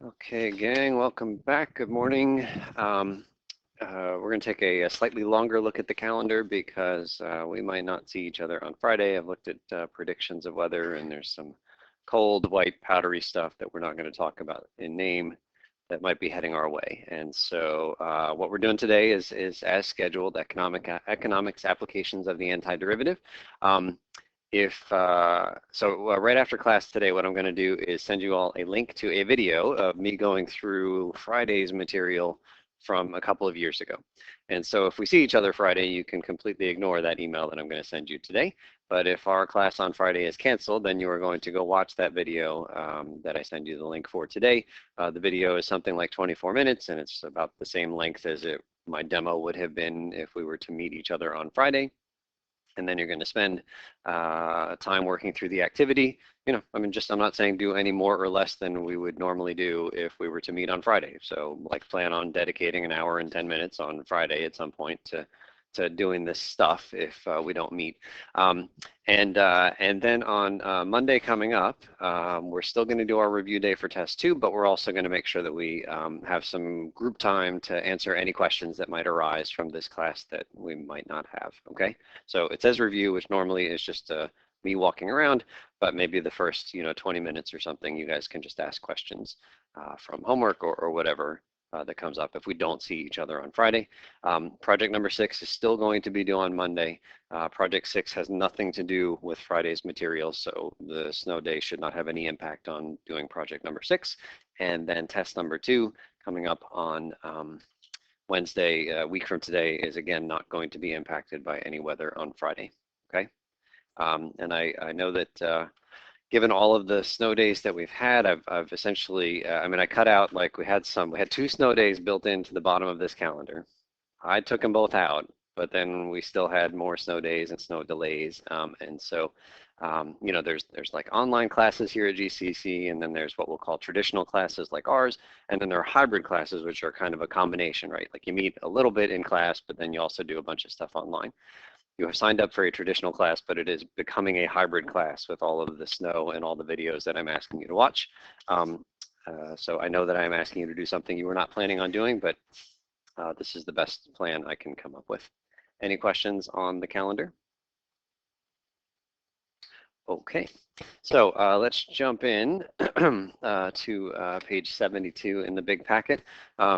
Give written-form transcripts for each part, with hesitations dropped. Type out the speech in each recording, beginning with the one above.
Okay, gang, welcome back. Good morning. We're going to take a slightly longer look at the calendar because we might not see each other on Friday. I've looked at predictions of weather, and there's some cold, white, powdery stuff that we're not going to talk about in name that might be heading our way. And so what we're doing today is as scheduled, economics applications of the antiderivative. Right after class today, what I'm going to do is send you all a link to a video of me going through Friday's material from a couple of years ago. And so if we see each other Friday, you can completely ignore that email that I'm going to send you today. But if our class on Friday is canceled, then you are going to go watch that video that I send you the link for today. The video is something like 24 minutes, and it's about the same length as my demo would have been if we were to meet each other on Friday. And then you're going to spend time working through the activity. I'm not saying do any more or less than we would normally do if we were to meet on Friday. So like plan on dedicating an hour and 10 minutes on Friday at some point to doing this stuff if we don't meet. And then on Monday coming up, we're still going to do our review day for test 2, but we're also going to make sure that we have some group time to answer any questions that might arise from this class that we might not have, okay? So it says review, which normally is just me walking around, but maybe the first 20 minutes or something, you guys can just ask questions from homework or whatever that comes up if we don't see each other on Friday. Project number 6 is still going to be due on Monday. Project 6 has nothing to do with Friday's materials, so the snow day should not have any impact on doing project number 6. And then test number 2 coming up on Wednesday, a week from today, is again not going to be impacted by any weather on Friday, okay? And I know that given all of the snow days that we've had, I've essentially, I cut out, like we had 2 snow days built into the bottom of this calendar. I took them both out, but then we still had more snow days and snow delays. And so, there's like online classes here at GCC, and then there's what we'll call traditional classes like ours. And then there are hybrid classes, which are kind of a combination, right? Like you meet a little bit in class, but then you also do a bunch of stuff online. You have signed up for a traditional class, but it is becoming a hybrid class with all of the snow and all the videos that I'm asking you to watch. So I know that I'm asking you to do something you were not planning on doing, but this is the best plan I can come up with. Any questions on the calendar? Okay, so let's jump in to page 72 in the big packet.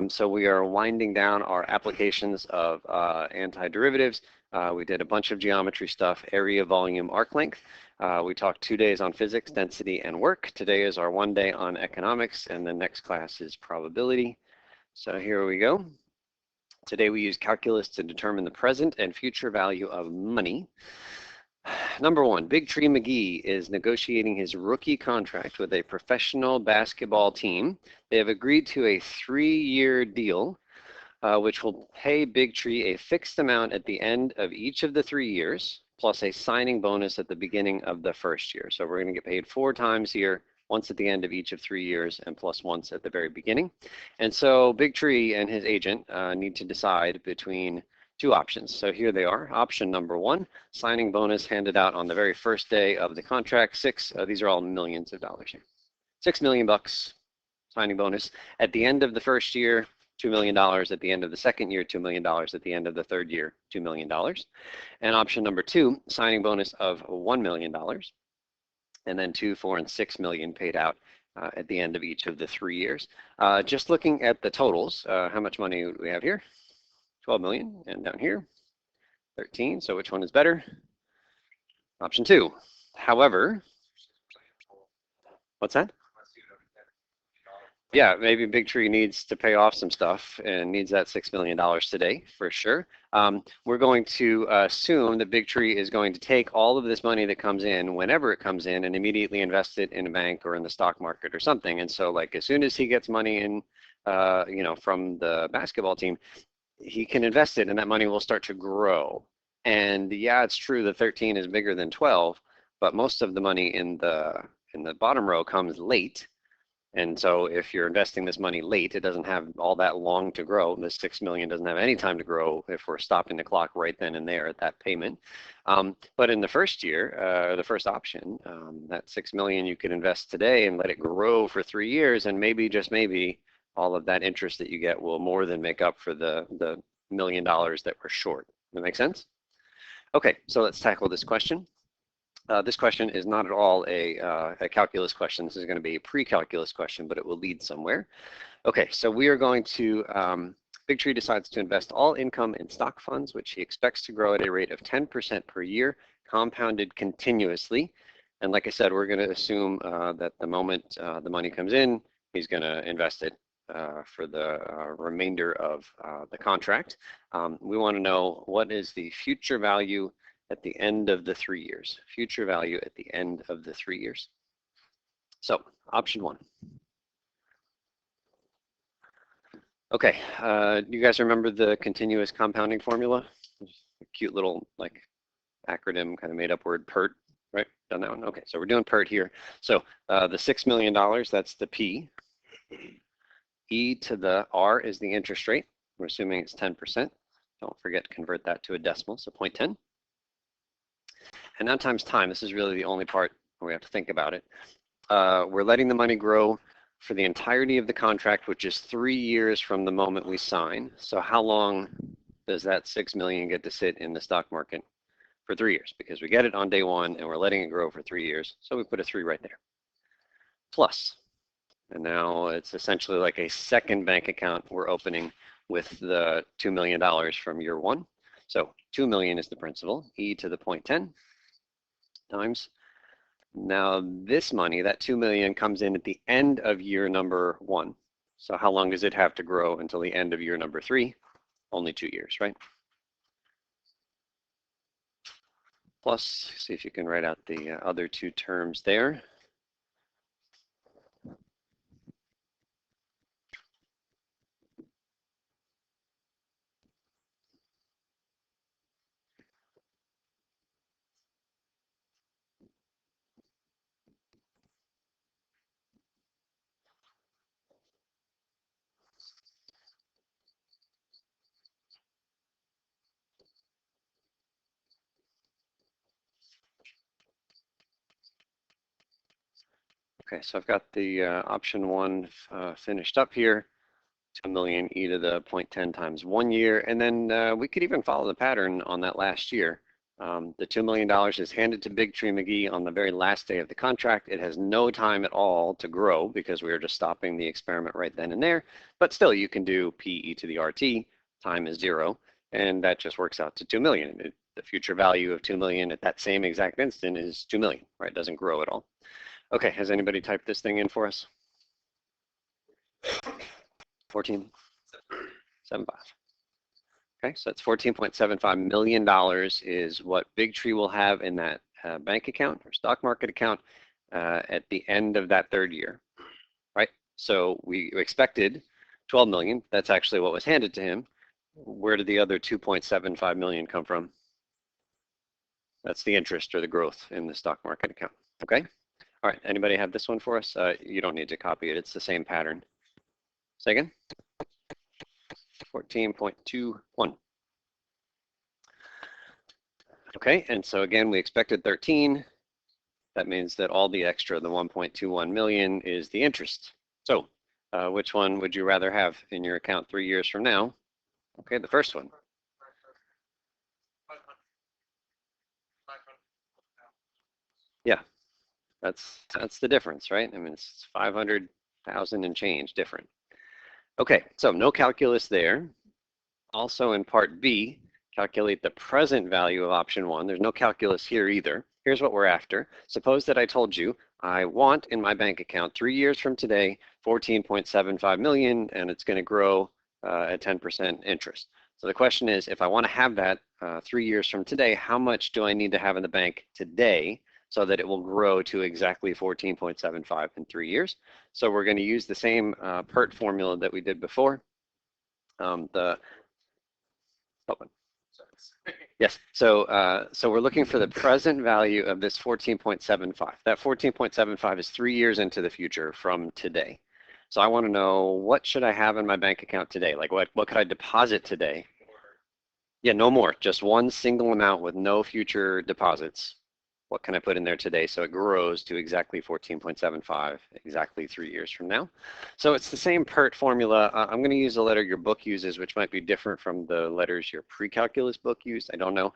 So we are winding down our applications of antiderivatives. We did a bunch of geometry stuff, area, volume, arc length. We talked 2 days on physics, density, and work. Today is our 1 day on economics, and the next class is probability. So here we go. Today we use calculus to determine the present and future value of money. Number 1, Big Tree McGee is negotiating his rookie contract with a professional basketball team. They have agreed to a 3-year deal, which will pay Big Tree a fixed amount at the end of each of the 3 years, plus a signing bonus at the beginning of the first year. So we're going to get paid 4 times here, once at the end of each of 3 years, and plus once at the very beginning. And so Big Tree and his agent need to decide between 2 options. So here they are. Option number 1, signing bonus handed out on the very first day of the contract. These are all millions of dollars here. $6 million signing bonus at the end of the first year. $2 million at the end of the second year, $2 million at the end of the third year, $2 million. And option number 2, signing bonus of $1 million, and then 2, 4, and 6 million paid out at the end of each of the 3 years. Just looking at the totals, how much money do we have here? 12 million, and down here, 13. So which one is better? Option 2. However, what's that? Yeah, maybe Big Tree needs to pay off some stuff and needs that $6 million today for sure. We're going to assume that Big Tree is going to take all of this money that comes in whenever it comes in and immediately invest it in a bank or in the stock market or something. And so like as soon as he gets money in, from the basketball team, he can invest it and that money will start to grow. And yeah, it's true that 13 is bigger than 12, but most of the money in the bottom row comes late. And so if you're investing this money late, it doesn't have all that long to grow. The 6 million doesn't have any time to grow if we're stopping the clock right then and there at that payment. But in the first year, the first option, that 6 million you could invest today and let it grow for 3 years, and maybe, just maybe, all of that interest that you get will more than make up for the $1 million that we're short. Does that make sense? Okay, so let's tackle this question. This question is not at all a calculus question. This is going to be a pre-calculus question, but it will lead somewhere. Okay, so we are going to, Big Tree decides to invest all income in stock funds, which he expects to grow at a rate of 10% per year, compounded continuously. And like I said, we're going to assume that the moment the money comes in, he's going to invest it for the remainder of the contract. We want to know what is the future value at the end of the 3 years. Future value at the end of the 3 years. So, option 1. Okay, you guys remember the continuous compounding formula? A cute little like acronym, kind of made up word, PERT, right? Done that one? Okay, so we're doing PERT here. So the $6 million, that's the P. E to the R is the interest rate. We're assuming it's 10%. Don't forget to convert that to a decimal, so 0.10. And now times time. This is really the only part where we have to think about it. We're letting the money grow for the entirety of the contract, which is 3 years from the moment we sign. So how long does that 6 million get to sit in the stock market? For 3 years, because we get it on day 1 and we're letting it grow for 3 years. So we put a 3 right there. Plus, and now it's essentially like a second bank account we're opening with the $2 million from year 1. So 2 million is the principal, e to the 0.10 times. Now this money, that 2 million, comes in at the end of year number 1. So how long does it have to grow until the end of year number 3? Only 2 years, right? Plus, see if you can write out the other 2 terms there. Okay, so I've got the option 1 finished up here. 2 million e to the 0.10 times 1 year, and then we could even follow the pattern on that last year. The $2 million is handed to Big Tree McGee on the very last day of the contract. It has no time at all to grow because we are just stopping the experiment right then and there, but still you can do P e to the RT, time is 0, and that just works out to 2 million. The future value of 2 million at that same exact instant is 2 million, right? It doesn't grow at all. Okay, has anybody typed this thing in for us? 14.75. Okay, so that's $14.75 million is what Big Tree will have in that bank account or stock market account at the end of that 3rd year, right? So we expected 12 million. That's actually what was handed to him. Where did the other 2.75 million come from? That's the interest or the growth in the stock market account, okay? All right, anybody have this one for us? You don't need to copy it. It's the same pattern. Say again? 14.21. Okay, and so again, we expected 13. That means that all the extra, the 1.21 million, is the interest. So which one would you rather have in your account 3 years from now? Okay, the first one. Yeah, that's the difference, right? I mean, it's 500,000 and change different. Okay, so no calculus there. Also in part B, calculate the present value of option 1. There's no calculus here either. Here's what we're after. Suppose that I told you I want in my bank account 3 years from today, 14.75 million, and it's going to grow at 10% interest. So the question is, if I want to have that 3 years from today, how much do I need to have in the bank today so that it will grow to exactly 14.75 in 3 years? So we're going to use the same PERT formula that we did before. Yes, so we're looking for the present value of this 14.75. That 14.75 is 3 years into the future from today. So I want to know, what should I have in my bank account today? Like what could I deposit today? Yeah, no more, just one single amount with no future deposits. What can I put in there today so it grows to exactly 14.75 exactly 3 years from now? So it's the same PERT formula. I'm going to use the letter your book uses, which might be different from the letters your pre-calculus book used. I don't know.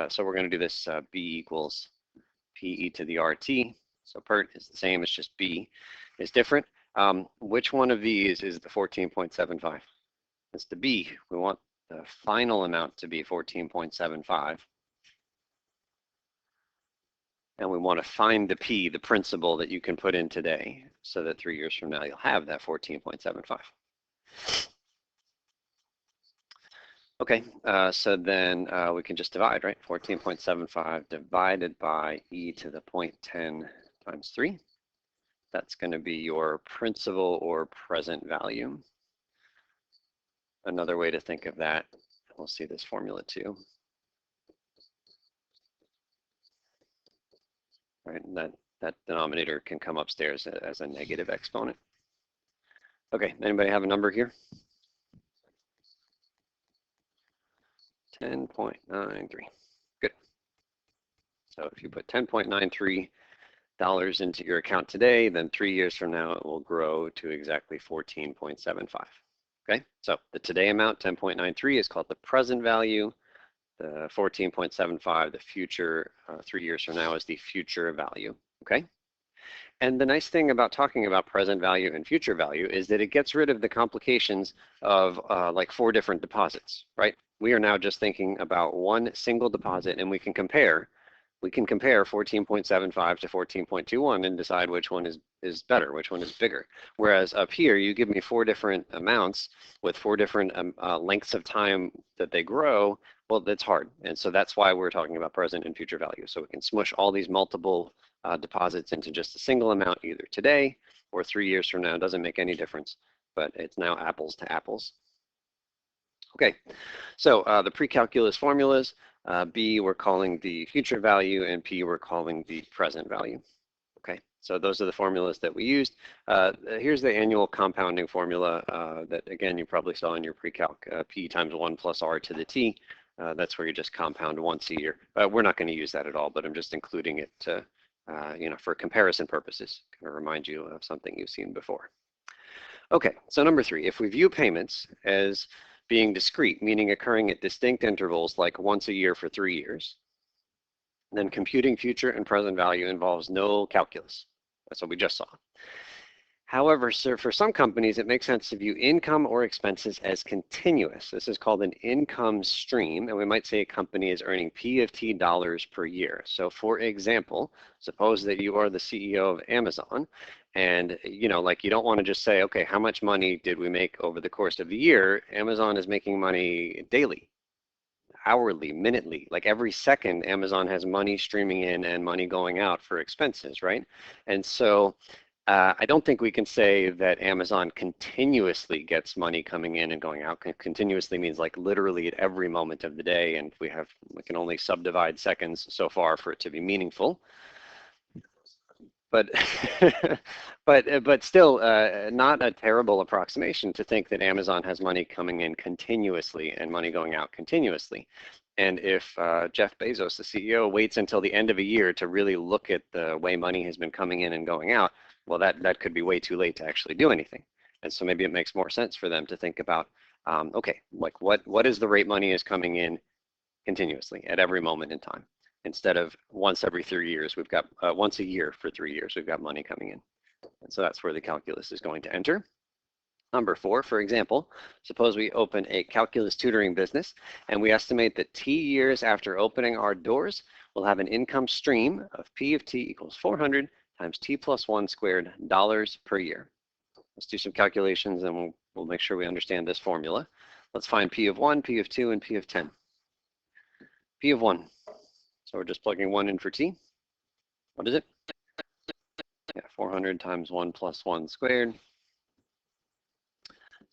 So we're going to do this B equals PE to the RT. So PERT is the same, it's just B is different. Which one of these is the 14.75? It's the B. We want the final amount to be 14.75. And we want to find the P, the principal that you can put in today, so that 3 years from now you'll have that 14.75. Okay, so then we can just divide, right? 14.75 divided by e to the 0.10 times 3. That's going to be your principal or present value. Another way to think of that, we'll see this formula too. Right, and that denominator can come upstairs as a negative exponent. Okay, anybody have a number here? 10.93. Good. So if you put $10.93 into your account today, then 3 years from now it will grow to exactly 14.75. Okay, so the today amount, 10.93, is called the present value. The 14.75, the future, 3 years from now, is the future value. Okay. And the nice thing about talking about present value and future value is that it gets rid of the complications of like 4 different deposits, right? We are now just thinking about one single deposit, and we can compare 14.75 to 14.21 and decide which one is better, which one is bigger. Whereas up here, you give me 4 different amounts with 4 different lengths of time that they grow. Well, that's hard. And so that's why we're talking about present and future value. So we can smush all these multiple deposits into just a single amount, either today or 3 years from now. It doesn't make any difference, but it's now apples to apples. Okay, so the pre-calculus formulas, B we're calling the future value, and P we're calling the present value. Okay, so those are the formulas that we used. Here's the annual compounding formula that, again, you probably saw in your pre-calc, P times 1 plus R to the T. That's where you just compound once a year. We're not going to use that at all, but I'm just including it to, for comparison purposes, to remind you of something you've seen before. Okay, so number 3, if we view payments as being discrete, meaning occurring at distinct intervals like once a year for 3 years, then computing future and present value involves no calculus. That's what we just saw. However, for some companies, it makes sense to view income or expenses as continuous. This is called an income stream, and we might say a company is earning P of T dollars per year. So for example, suppose that you are the CEO of Amazon, and you don't want to just say, okay, how much money did we make over the course of the year? Amazon is making money daily, hourly, minutely, like every second Amazon has money streaming in and money going out for expenses, right? And so I don't think we can say that Amazon continuously gets money coming in and going out. Continuously means like literally at every moment of the day, and we can only subdivide seconds so far for it to be meaningful. But but still, not a terrible approximation to think that Amazon has money coming in continuously and money going out continuously. And if Jeff Bezos, the CEO, waits until the end of a year to really look at the way money has been coming in and going out, well, that could be way too late to actually do anything. And so maybe it makes more sense for them to think about, okay, like what is the rate money is coming in continuously at every moment in time, instead of once every 3 years, we've got once a year for 3 years, we've got money coming in. And so that's where the calculus is going to enter. Number 4, for example, suppose we open a calculus tutoring business, and we estimate that T years after opening our doors, we'll have an income stream of P of T equals 400 times T plus 1 squared dollars per year. Let's do some calculations, and we'll make sure we understand this formula. Let's find P of 1, P of 2, and P of 10. P of 1. So we're just plugging 1 in for T. What is it? Yeah, 400 times 1 plus 1 squared.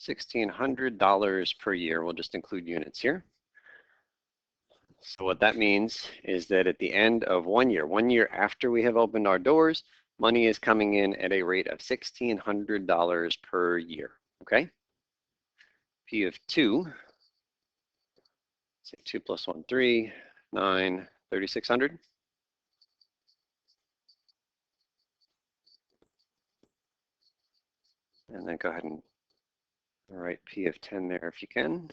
$1,600 per year. We'll just include units here. So what that means is that at the end of 1 year after we have opened our doors, money is coming in at a rate of $1,600 per year, okay? P of 2, say 2 plus 1, 3, 9, 3,600. And then go ahead and write P of 10 there if you can.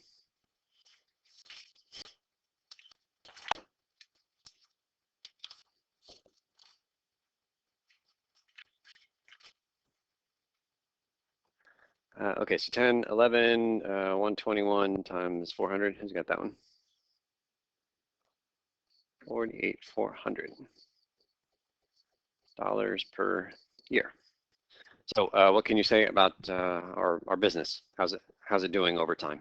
Okay, so 10, 11, 121 times 400. Who's got that one? 48,400 dollars per year. So what can you say about our business? How's it doing over time?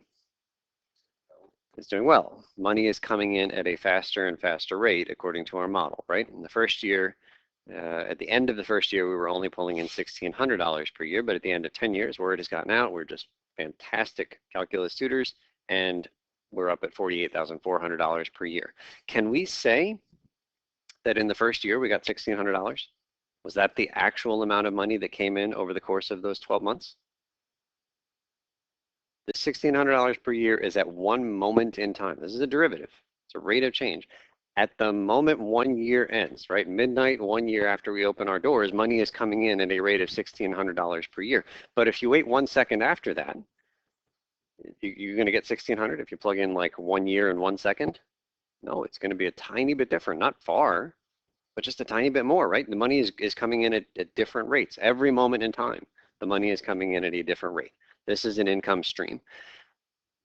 It's doing well. Money is coming in at a faster and faster rate according to our model, right? In the first year, at the end of the first year, we were only pulling in $1,600 per year, but at the end of 10 years, word has gotten out, we're just fantastic calculus tutors, and we're up at $48,400 per year. Can we say that in the first year we got $1,600? Was that the actual amount of money that came in over the course of those 12 months? The $1,600 per year is at one moment in time. This is a derivative. It's a rate of change. At the moment 1 year ends, right? Midnight 1 year after we open our doors, money is coming in at a rate of $1,600 per year. But if you wait 1 second after that, you're going to get 1,600 if you plug in like 1 year and 1 second? No, it's going to be a tiny bit different, not far, but just a tiny bit more, right? The money is coming in at different rates. Every moment in time, the money is coming in at a different rate. This is an income stream.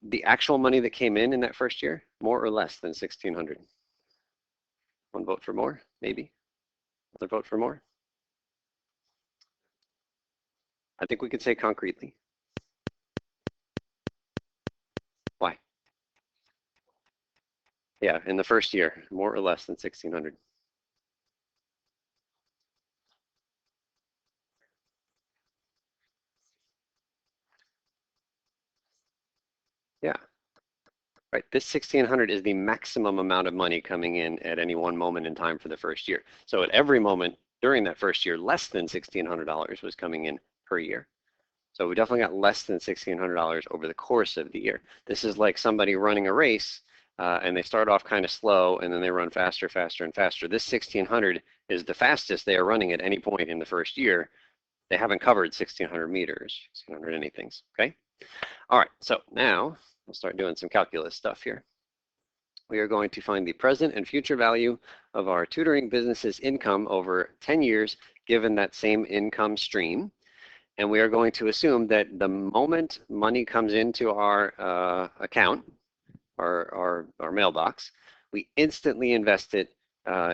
The actual money that came in that first year, more or less than 1,600? One vote for more, maybe. Another vote for more. I think we could say concretely. Why? Yeah, in the first year, more or less than 1,600. Yeah, right. This 1,600 is the maximum amount of money coming in at any one moment in time for the first year. So at every moment during that first year, less than $1,600 was coming in per year. So we definitely got less than $1,600 over the course of the year. This is like somebody running a race and they start off kind of slow and then they run faster, faster, and faster. This 1,600 is the fastest they are running at any point in the first year. They haven't covered 1,600 meters, 1,600 anythings, okay? All right, so now we'll start doing some calculus stuff here. We are going to find the present and future value of our tutoring business's income over 10 years, given that same income stream. And we are going to assume that the moment money comes into our account, our mailbox, we instantly invest it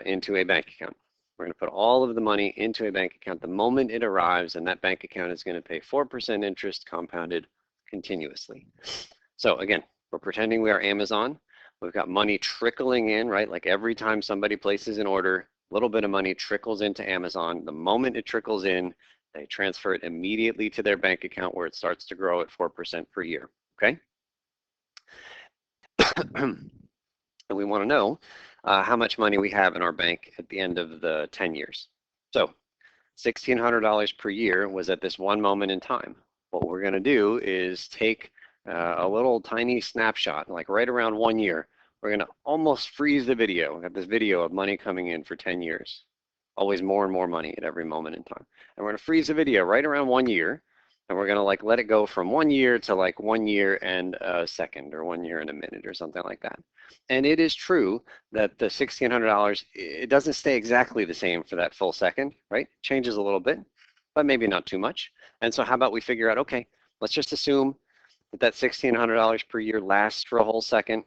into a bank account. We're going to put all of the money into a bank account the moment it arrives, and that bank account is going to pay 4% interest compounded continuously. So again, we're pretending we are Amazon. We've got money trickling in, right? Like every time somebody places an order, a little bit of money trickles into Amazon. The moment it trickles in, they transfer it immediately to their bank account where it starts to grow at 4% per year, okay? And we want to know how much money we have in our bank at the end of the 10 years. So $1,600 per year was at this one moment in time. What we're going to do is take a little tiny snapshot, like right around 1 year. We're going to almost freeze the video. We have this video of money coming in for 10 years. Always more and more money at every moment in time. And we're going to freeze the video right around 1 year. And we're going to like let it go from 1 year to like 1 year and a second or 1 year and a minute or something like that. And it is true that the $1,600, it doesn't stay exactly the same for that full second, right? It changes a little bit, but maybe not too much. And so how about we figure out, okay, let's just assume that $1,600 per year lasts for a whole second.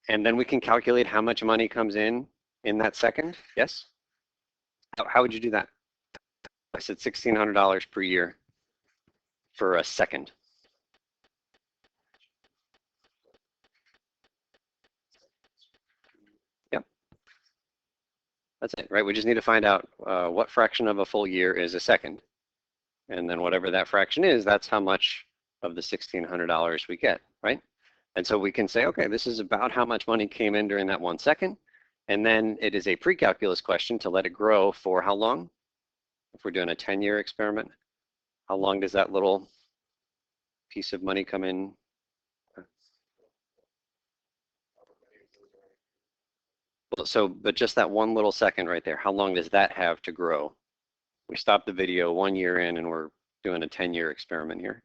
And then we can calculate how much money comes in that second. Yes? How would you do that? I said $1,600 per year for a second. Yep. That's it, right? We just need to find out what fraction of a full year is a second. And then whatever that fraction is, that's how much of the $1,600 we get, right? And so we can say, okay, this is about how much money came in during that 1 second. And then it is a pre-calculus question to let it grow for how long? If we're doing a 10-year experiment, how long does that little piece of money come in? So, but just that one little second right there, how long does that have to grow? We stopped the video 1 year in and we're doing a 10-year experiment here.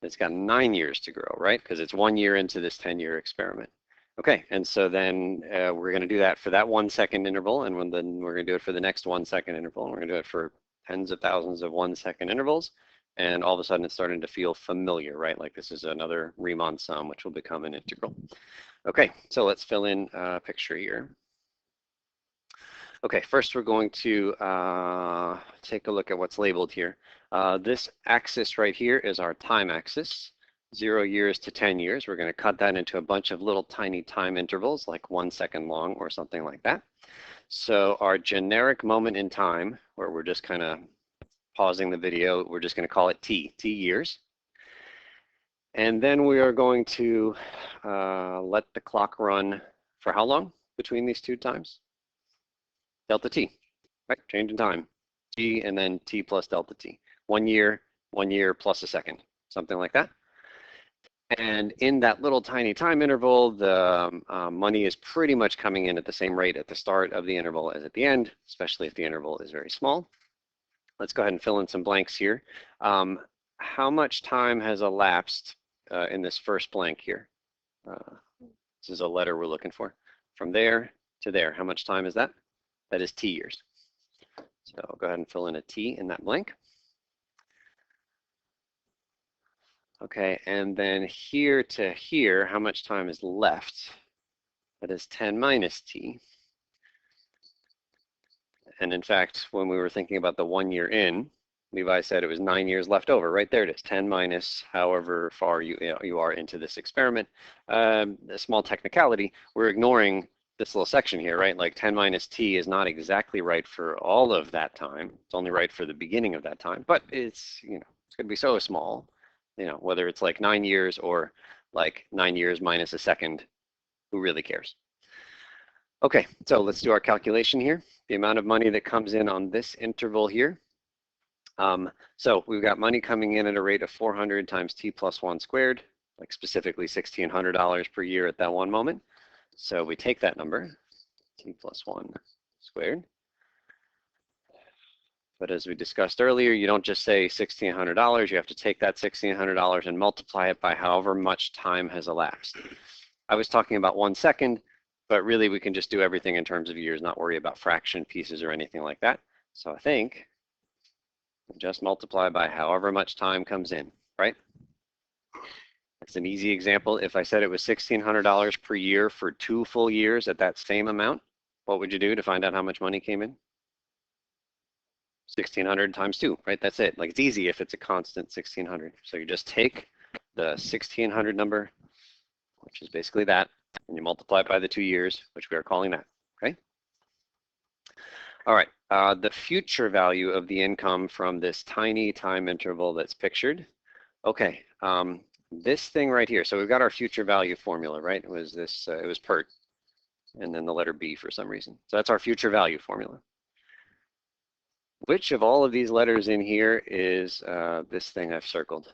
It's got 9 years to grow, right? Because it's 1 year into this 10-year experiment. Okay, and so then we're going to do that for that 1 second interval, and then we're going to do it for the next 1 second interval, and we're going to do it for tens of thousands of 1 second intervals, and all of a sudden it's starting to feel familiar, right? Like this is another Riemann sum, which will become an integral. Okay, so let's fill in a picture here. Okay, first we're going to take a look at what's labeled here. This axis right here is our time axis, 0 years to 10 years. We're going to cut that into a bunch of little tiny time intervals, like 1 second long or something like that. So our generic moment in time, where we're just kind of pausing the video, we're just going to call it t years. And then we are going to let the clock run for how long between these two times? Delta t, right? Change in time, t and then t plus delta t. 1 year plus a second, something like that. And in that little tiny time interval, the money is pretty much coming in at the same rate at the start of the interval as at the end, especially if the interval is very small. Let's go ahead and fill in some blanks here. How much time has elapsed in this first blank here? This is a letter we're looking for. From there to there, how much time is that? That is t years. So I'll go ahead and fill in a t in that blank. Okay, and then here to here, how much time is left? That is 10 minus t. And in fact, when we were thinking about the 1 year in, Levi said it was 9 years left over. Right there it is, 10 minus however far you are into this experiment. A small technicality, we're ignoring this little section here, right? Like 10 minus t is not exactly right for all of that time. It's only right for the beginning of that time, but it's, it's going to be so small, whether it's like 9 years or like 9 years minus a second, who really cares? Okay, so let's do our calculation here. The amount of money that comes in on this interval here. So we've got money coming in at a rate of 400 times t plus 1 squared, like specifically $1,600 per year at that one moment. So we take that number, t plus 1 squared. But as we discussed earlier, you don't just say $1,600. You have to take that $1,600 and multiply it by however much time has elapsed. I was talking about 1 second, but really we can just do everything in terms of years, not worry about fraction pieces or anything like that. So I think just multiply by however much time comes in, right? It's an easy example. If I said it was $1,600 per year for 2 full years at that same amount, what would you do to find out how much money came in? 1,600 times 2, right? That's it. Like, it's easy if it's a constant 1,600. So you just take the 1,600 number, which is basically that, and you multiply it by the 2 years, which we are calling that, okay? All right, the future value of the income from this tiny time interval that's pictured. Okay, this thing right here. So we've got our future value formula, right? It was this, it was PERT, and then the letter B for some reason. So that's our future value formula. Which of all of these letters in here is this thing I've circled?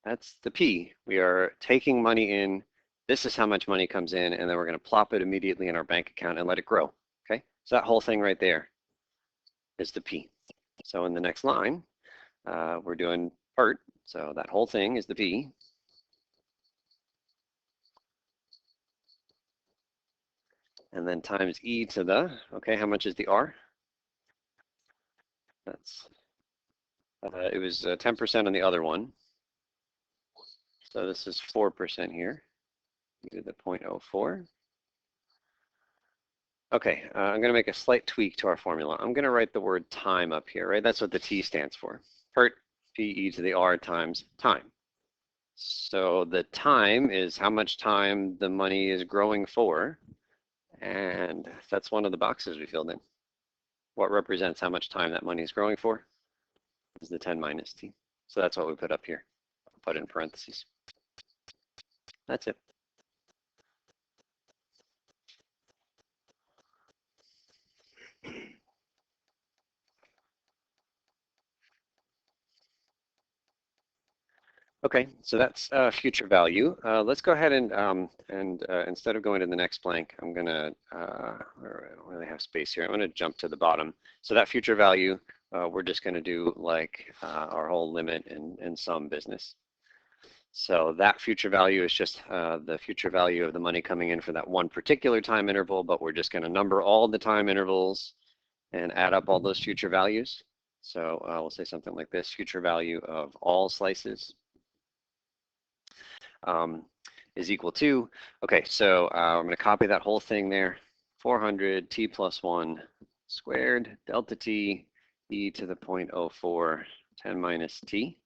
That's the P. We are taking money in. This is how much money comes in, and then we're going to plop it immediately in our bank account and let it grow. Okay, so that whole thing right there is the P. So in the next line, we're doing PERT. So that whole thing is the P. And then times e to the, okay, how much is the R? That's, it was 10% on the other one. So this is 4% here. Do the 0.04. Okay, I'm going to make a slight tweak to our formula. I'm going to write the word time up here, right? That's what the T stands for. PERT, P-E to the R times time. So the time is how much time the money is growing for. And that's one of the boxes we filled in. What represents how much time that money is growing for is the 10 minus t. So that's what we put up here. I'll put it in parentheses. That's it. Okay, so that's future value. Let's go ahead and instead of going to the next blank, I'm gonna, I don't really have space here. I'm gonna jump to the bottom. So that future value, we're just gonna do like our whole limit in some business. So that future value is just the future value of the money coming in for that one particular time interval, but we're just gonna number all the time intervals and add up all those future values. So we'll say something like this: future value of all slices is equal to, okay, so I'm going to copy that whole thing there, 400 t plus 1 squared delta t e to the 0.04 10 minus t.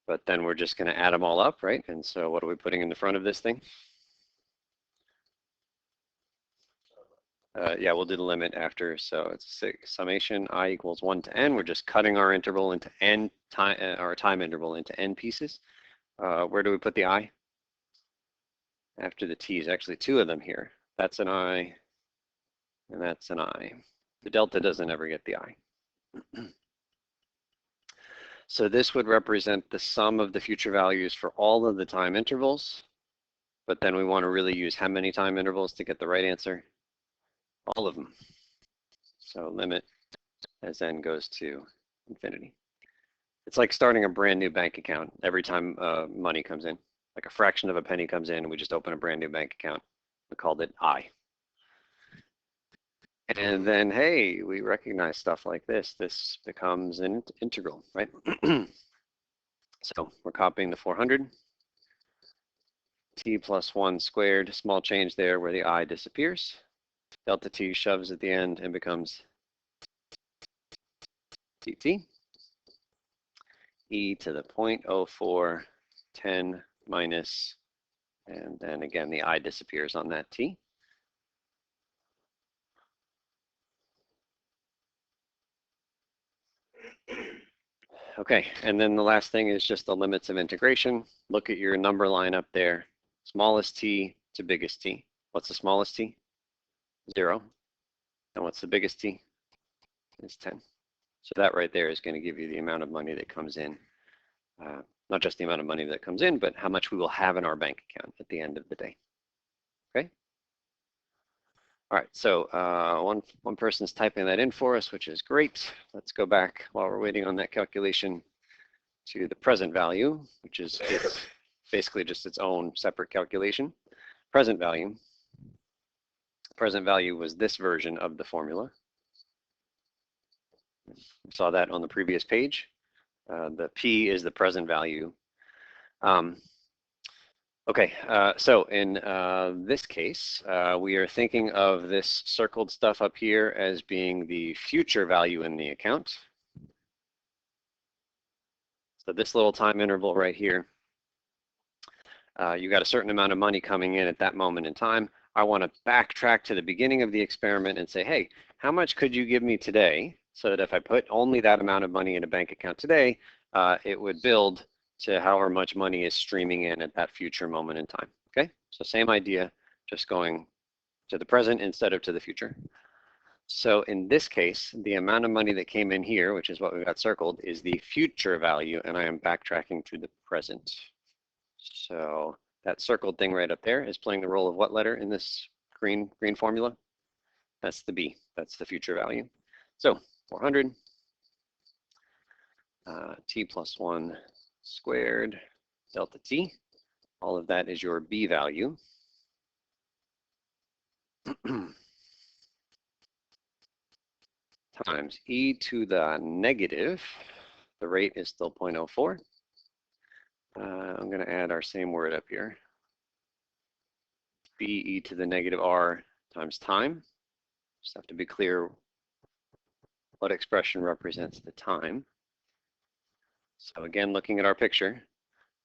But then we're just going to add them all up, right? And so what are we putting in the front of this thing? Yeah, we'll do the limit after. So it's summation I equals 1 to n. We're just cutting our interval into n time, our time interval into n pieces. Where do we put the I? After the T's, actually two of them here. That's an I, and that's an I. The delta doesn't ever get the I. So this would represent the sum of the future values for all of the time intervals, but then we want to really use how many time intervals to get the right answer? All of them. So limit as n goes to infinity. It's like starting a brand new bank account every time money comes in. Like a fraction of a penny comes in, we just open a brand new bank account. We called it I. And then, hey, we recognize stuff like this. This becomes an integral, right? So we're copying the 400. T plus 1 squared, small change there where the I disappears. Delta t shoves at the end and becomes dt. E to the 0.04 10 minus, and then again the I disappears on that t. Okay, and then the last thing is just the limits of integration. Look at your number line up there. Smallest t to biggest t. What's the smallest t? 0. And what's the biggest t? It's 10. So that right there is going to give you the amount of money that comes in. Not just the amount of money that comes in, but how much we will have in our bank account at the end of the day. Okay? All right, so one person's typing that in for us, which is great. Let's go back while we're waiting on that calculation to the present value, which is it's basically just its own separate calculation. Present value was this version of the formula. We saw that on the previous page. The P is the present value. Okay, so in this case, we are thinking of this circled stuff up here as being the future value in the account. So this little time interval right here, you got a certain amount of money coming in at that moment in time. I want to backtrack to the beginning of the experiment and say, hey, how much could you give me today so that if I put only that amount of money in a bank account today, it would build to however much money is streaming in at that future moment in time. Okay, so same idea, just going to the present instead of to the future. So in this case, the amount of money that came in here, which is what we got circled, is the future value, and I am backtracking to the present. So that circled thing right up there is playing the role of what letter in this green formula? That's the B. That's the future value. So 400 t plus 1 squared delta t. All of that is your B value. Times e to the negative. The rate is still 0.04. I'm going to add our same word up here. B e to the negative r times time. Just have to be clear what expression represents the time. So again, looking at our picture,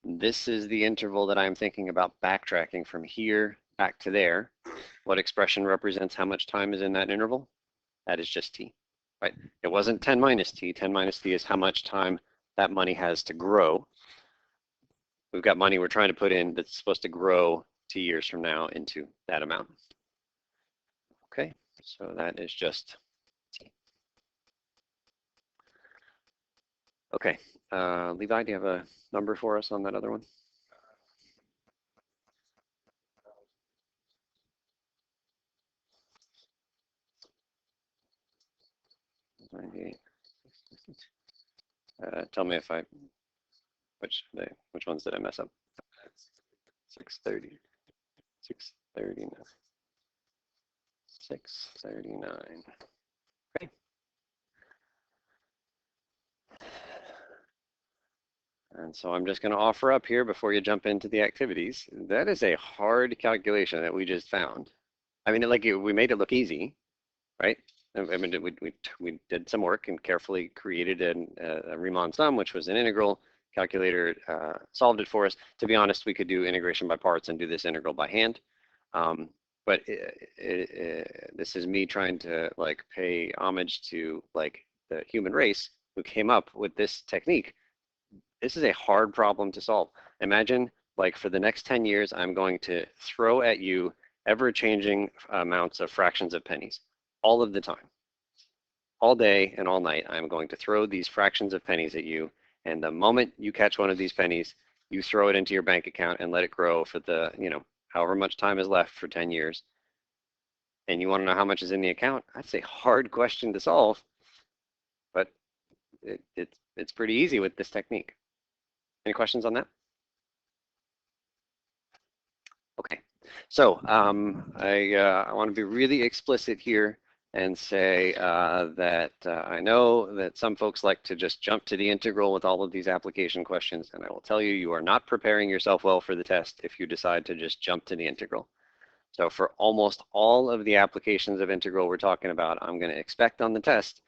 this is the interval that I'm thinking about backtracking from here back to there. What expression represents how much time is in that interval? That is just t, right? It wasn't 10 minus t. 10 minus t is how much time that money has to grow. we've got money we're trying to put in that's supposed to grow 2 years from now into that amount. Okay, so that is just T. Okay, Levi, do you have a number for us on that other one? 98. Tell me if which ones did I mess up? 630, 639, 639. Okay. And so I'm just going to offer up here before you jump into the activities. That is a hard calculation that we just found. I mean, we made it look easy, right? I mean, we did some work and carefully created a Riemann sum, which was an integral. Calculator solved it for us. To be honest, we could do integration by parts and do this integral by hand. But this is me trying to like pay homage to like the human race who came up with this technique. This is a hard problem to solve. Imagine like for the next 10 years, I'm going to throw at you ever-changing amounts of fractions of pennies all of the time. All day and all night, I'm going to throw these fractions of pennies at you. And the moment you catch one of these pennies, you throw it into your bank account and let it grow for the, however much time is left for 10 years. And you want to know how much is in the account? That's a hard question to solve, but it's pretty easy with this technique. Any questions on that? Okay, so I want to be really explicit here and say that I know that some folks like to just jump to the integral with all of these application questions, and I will tell you, you are not preparing yourself well for the test if you decide to just jump to the integral. So for almost all of the applications of integral we're talking about, I'm going to expect on the test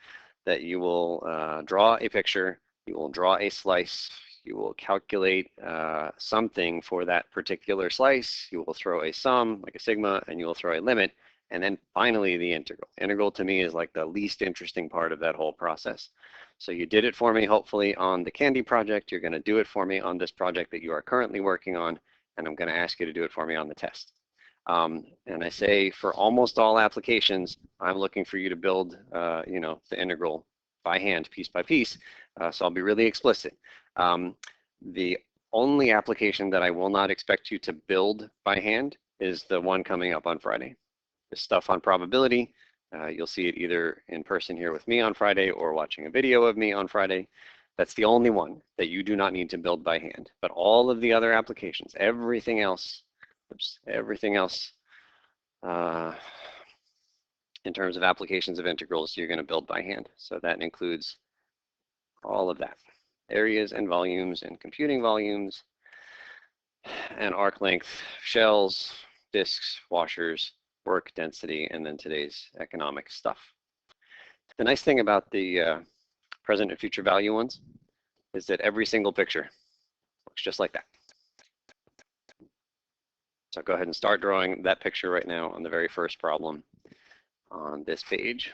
that you will draw a picture, you will draw a slice, you will calculate something for that particular slice, you will throw a sum, like a sigma, and you will throw a limit, and then finally the integral. Integral to me is like the least interesting part of that whole process. So you did it for me, hopefully, on the Candy project. You're going to do it for me on this project that you are currently working on, and I'm going to ask you to do it for me on the test. And I say for almost all applications, I'm looking for you to build, the integral by hand, piece by piece. So I'll be really explicit. The only application that I will not expect you to build by hand is the one coming up on Friday. The stuff on probability, you'll see it either in person here with me on Friday or watching a video of me on Friday. That's the only one that you do not need to build by hand. But all of the other applications, everything else in terms of applications of integrals, you're going to build by hand. So that includes all of that. Areas and volumes and computing volumes and arc length, shells, disks, washers, work density, and then today's economic stuff. The nice thing about the present and future value ones is that every single picture looks just like that. So go ahead and start drawing that picture right now on the very first problem on this page.